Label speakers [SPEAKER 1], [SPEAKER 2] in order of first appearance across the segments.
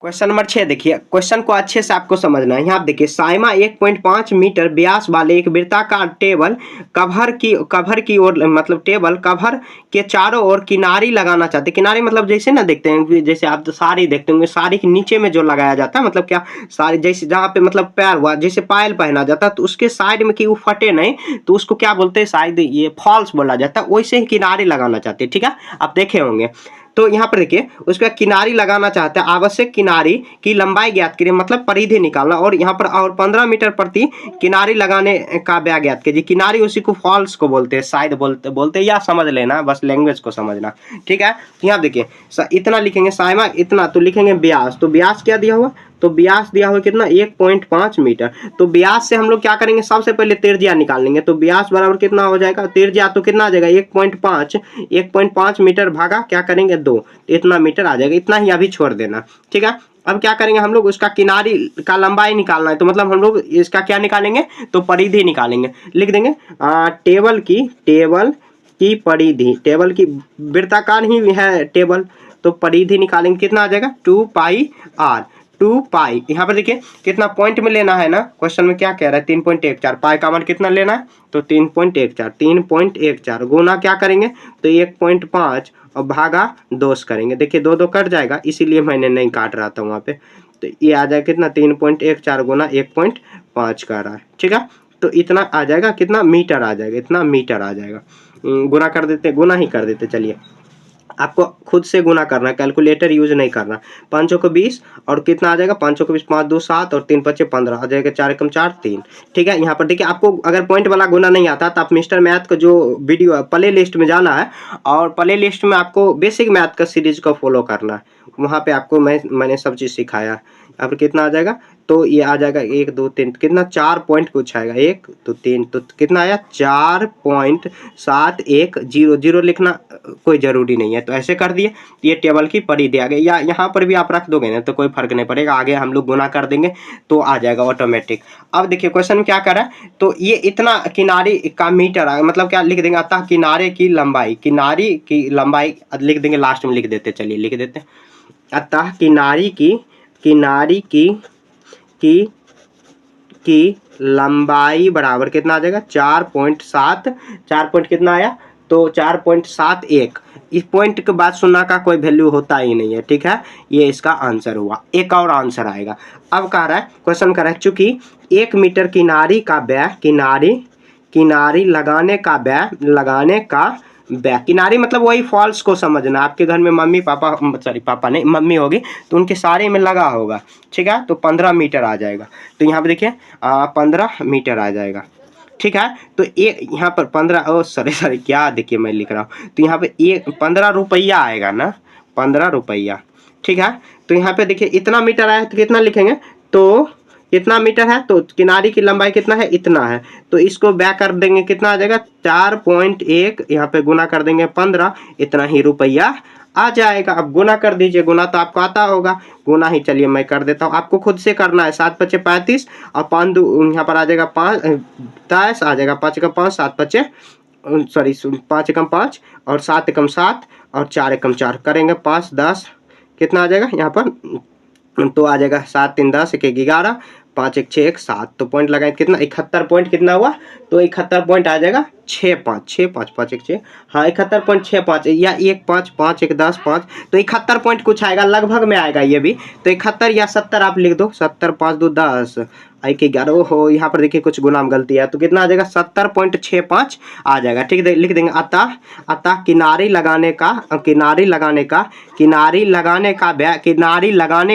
[SPEAKER 1] Question number 6 देखिए, question को अच्छे से आपको समझना है। यहाँ आप देखिए, साइमा 1.5 मीटर व्यास वाले एक वृत्ताकार टेबल कवर की ओर, मतलब टेबल कवर के चारों ओर किनारी लगाना चाहते हैं। किनारी मतलब जैसे ना देखते हैं, जैसे आप तो साड़ी देखते होंगे, साड़ी के नीचे में जो लगाया जाता है, मतलब क्या, साड़ी जैसे जहाँ पे मतलब पैर हुआ, जैसे पायल पहना जाता है तो उसके साइड में कि वो फटे नहीं, तो उसको क्या बोलते हैं, शायद ये फॉल्स बोला जाता है। वैसे ही किनारी लगाना चाहते हैं, ठीक है, आप देखे होंगे। तो यहाँ पर देखिए, उसका किनारी लगाना चाहते हैं, आवश्यक किनारी की लंबाई ज्ञात करिए, मतलब परिधि निकालना, और यहाँ पर और 15 मीटर प्रति किनारी लगाने का व्यास ज्ञात कीजिए। किनारी उसी को फॉल्स को बोलते हैं, शायद बोलते या समझ लेना, बस लैंग्वेज को समझना, ठीक है। यहाँ देखिए, इतना लिखेंगे साइमा इतना, तो लिखेंगे व्यास, तो व्यास क्या दिया हुआ, तो व्यास दिया हुआ कितना 1.5 मीटर। तो व्यास से हम लोग क्या करेंगे, सबसे पहले त्रिज्या निकाल लेंगे। तो व्यास बराबर कितना हो जाएगा, त्रिज्या तो कितना आ जाएगा 1.5 मीटर भागा क्या करेंगे 2, तो इतना मीटर आ जाएगा। इतना ही अभी छोड़ देना, ठीक है। अब क्या करेंगे हम लोग, उसका किनारी का लंबाई निकालना है, तो मतलब हम लोग इसका क्या निकालेंगे, तो परिधि निकालेंगे। लिख देंगे टेबल की परिधि, टेबल की वृत्ताकार ही है टेबल, तो परिधि निकालेंगे, कितना आ जाएगा 2 पाई r, 2 पाई। यहाँ पर देखिए कितना पॉइंट में लेना है ना, क्वेश्चन में क्या कह रहा है 3.14, पाई का मान कितना लेना है, तो 3.14 गुना क्या करेंगे, तो 1.5 और भागा 2 करेंगे। देखिए 2 कट जाएगा, इसीलिए मैंने नहीं काट रहा था वहाँ पे। तो ये आ जाएगा कितना 3.14 गुना 1.5 कर रहा है, ठीक है। तो इतना आ जाएगा, कितना मीटर आ जाएगा, इतना मीटर आ जाएगा। गुना कर देते, गुना ही कर देते, चलिए आपको खुद से गुना करना है, कैलकुलेटर यूज नहीं करना। 5 को 20 और कितना आ जाएगा, 5 को 20, 5 2 7 और 3 5 15 आ जाएगा, 4 एकम 4 3, ठीक है। यहाँ पर देखिए, आपको अगर पॉइंट वाला गुना नहीं आता तो आप मिस्टर मैथ का जो वीडियो प्ले लिस्ट में जाना है, और प्ले लिस्ट में आपको बेसिक मैथ का सीरीज को फॉलो करना है। वहाँ पे आपको मैंने सब चीज़ सिखाया। अब कितना आ जाएगा, तो ये आ जाएगा 1 2 3, कितना 4 पॉइंट कुछ आएगा, 1 तो 3, तो कितना आया 4.710 लिखना कोई ज़रूरी नहीं है, तो ऐसे कर दिए। ये टेबल की परिधि आ गई, या यहाँ पर भी आप रख दोगे ना तो कोई फर्क नहीं पड़ेगा, आगे हम लोग गुना कर देंगे तो आ जाएगा ऑटोमेटिक। अब देखिए क्वेश्चन में क्या कर रहा है, तो ये इतना किनारी का मीटर आ, मतलब क्या लिख देंगे, अतः किनारे की लंबाई, किनारी की लंबाई लिख देंगे, लास्ट में लिख देते, चलिए लिख देते, अतः किनारी की लंबाई बराबर कितना आ जाएगा 4.7, 4 पॉइंट कितना आया, तो 4.71। इस पॉइंट के बाद सुनना का कोई वैल्यू होता ही नहीं है, ठीक है। ये इसका आंसर हुआ। एक और आंसर आएगा। अब कह रहा है, क्वेश्चन कर रहा है, चूंकि 1 मीटर किनारी का व्यय, किनारी लगाने का किनारी मतलब वही फॉल्स को समझना। आपके घर में मम्मी पापा, सॉरी पापा नहीं, मम्मी होगी, तो उनके सारे में लगा होगा, ठीक है। तो 15 मीटर आ जाएगा। तो यहाँ पे देखिए 15 मीटर आ जाएगा, ठीक है। तो एक यहाँ पर 15, सॉरी क्या देखिए मैं लिख रहा हूँ, तो यहाँ पे 15 रुपया आएगा ना, 15 रुपया, ठीक है। तो यहाँ पे देखिए इतना मीटर आया, तो कितना लिखेंगे, तो कितना मीटर है, तो किनारी की लंबाई कितना है, इतना है, तो इसको बैक कर देंगे, कितना आ जाएगा 4.1, यहाँ पे गुना कर देंगे 15, इतना ही रुपया आ जाएगा। अब गुना कर दीजिए, गुना तो आपको आता होगा, गुना ही चलिए मैं कर देता हूँ, आपको खुद से करना है। 7 5 35 और 5 2 यहाँ पर आ जाएगा 5 10 आ जाएगा, 5 एकम 5, 7 5 सॉरी 5 एकम 5 और 7 एकम 7 और 4 एकम 4 करेंगे 5 10, कितना आ जाएगा यहाँ पर, तो आ जाएगा 7 3 10 1 11 5 1 6 1 7, तो पॉइंट लगाए कितना 71 पॉइंट कितना हुआ, तो 71 पॉइंट आ जाएगा 6 5 5 1 6, हाँ 71.65 या 1 5 5 1 10 5, तो 71 पॉइंट कुछ आएगा, लगभग में आएगा ये भी। तो 71 या 70 आप लिख दो, 70 5 2 10 1 11, हो यहाँ पर देखिए कुछ गुना में गलती है, तो कितना आ जाएगा 70.65 आ जाएगा, ठीक है। लिख देंगे अतः किनारी लगाने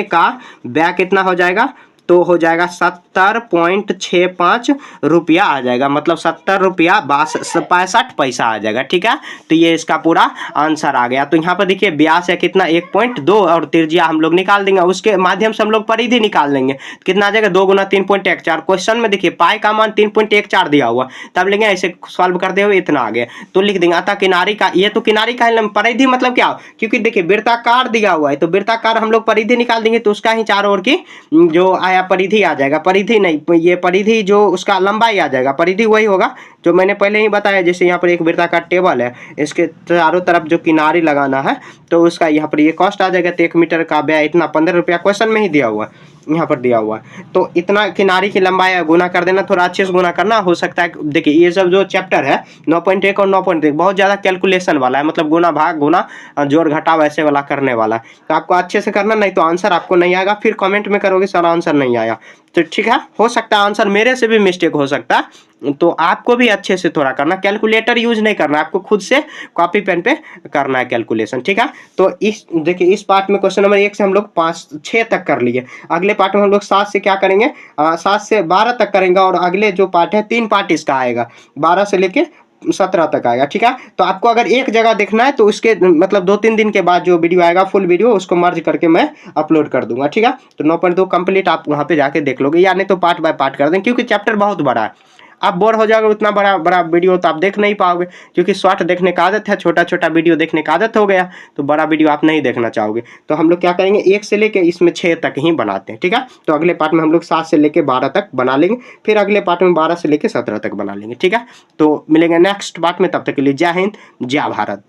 [SPEAKER 1] का व्यय कितना हो जाएगा, तो हो जाएगा 70.65 रुपया आ जाएगा, मतलब 70 रुपया 65 पैसा आ जाएगा, ठीक है। तो ये इसका पूरा आंसर आ गया। तो यहाँ पर देखिए व्यास है कितना 1.2 और त्रिज्या हम लोग निकाल देंगे, उसके माध्यम से हम लोग परिधि निकाल लेंगे, कितना आ जाएगा 2 गुना 3.14। क्वेश्चन में देखिए पाई का मान 3.14 दिया हुआ, तब लेंगे ऐसे सॉल्व करते हुए इतना आ गया, तो लिख देंगे अतः किनारी का, ये तो किनारी का परिधि मतलब क्या, क्योंकि देखिए वृत्ताकार दिया हुआ है, तो वृत्ताकार हम लोग परिधि निकाल देंगे, तो उसका ही चारों ओर की जो या परिधि आ जाएगा, परिधि नहीं, ये परिधि जो उसका लंबाई आ जाएगा, परिधि वही होगा जो मैंने पहले ही बताया। जैसे यहाँ पर एक वृत्ताकार टेबल है, इसके चारों तरफ जो किनारे लगाना है तो उसका यहाँ पर ये कॉस्ट आ जाएगा। तो 1 मीटर का व्यय इतना 15 रुपया क्वेश्चन में ही दिया हुआ है, यहाँ पर दिया हुआ है। तो इतना किनारे की लंबाई गुना कर देना, थोड़ा अच्छे से गुना करना। हो सकता है देखिए ये सब जो चैप्टर है 9.1 और 9.1 बहुत ज़्यादा कैलकुलेशन वाला है, मतलब गुना भाग गुना जोड़ घटाव ऐसे वाला करने वाला है। तो आपको अच्छे से करना, नहीं तो आंसर आपको नहीं आएगा, फिर कमेंट में करोगे सर आंसर नहीं आया। तो ठीक है, हो सकता है आंसर मेरे से भी मिस्टेक हो सकता है, तो आपको भी अच्छे से थोड़ा करना, कैलकुलेटर यूज नहीं करना, आपको खुद से कॉपी पेन पे करना है कैलकुलेशन, ठीक है। तो इस देखिए इस पार्ट में क्वेश्चन नंबर 1 से हम लोग 5 6 तक कर लिए। अगले पार्ट में हम लोग 7 से क्या करेंगे, 7 से 12 तक करेंगे, और अगले जो पार्ट है 3 पार्ट इसका आएगा, 12 से लेके 17 तक आएगा, ठीक है। तो आपको अगर एक जगह देखना है तो उसके मतलब 2-3 दिन के बाद जो वीडियो आएगा फुल वीडियो, उसको मर्ज करके मैं अपलोड कर दूंगा, ठीक है। तो 9.2 कंप्लीट आप वहां पे जाके देख लोगे, या नहीं तो पार्ट बाय पार्ट कर दें, क्योंकि चैप्टर बहुत बड़ा है। आप बोर हो जाओगे, उतना बड़ा बड़ा वीडियो तो आप देख नहीं पाओगे, क्योंकि शॉर्ट देखने का आदत है, छोटा छोटा वीडियो देखने का आदत हो गया, तो बड़ा वीडियो आप नहीं देखना चाहोगे। तो हम लोग क्या करेंगे, 1 से लेके इसमें 6 तक ही बनाते हैं, ठीक है। तो अगले पार्ट में हम लोग 7 से लेके 12 तक बना लेंगे, फिर अगले पार्ट में 12 से लेके 17 तक बना लेंगे, ठीक है। तो मिलेंगे नेक्स्ट पार्ट में, तब तक के लिए जय हिंद जय भारत।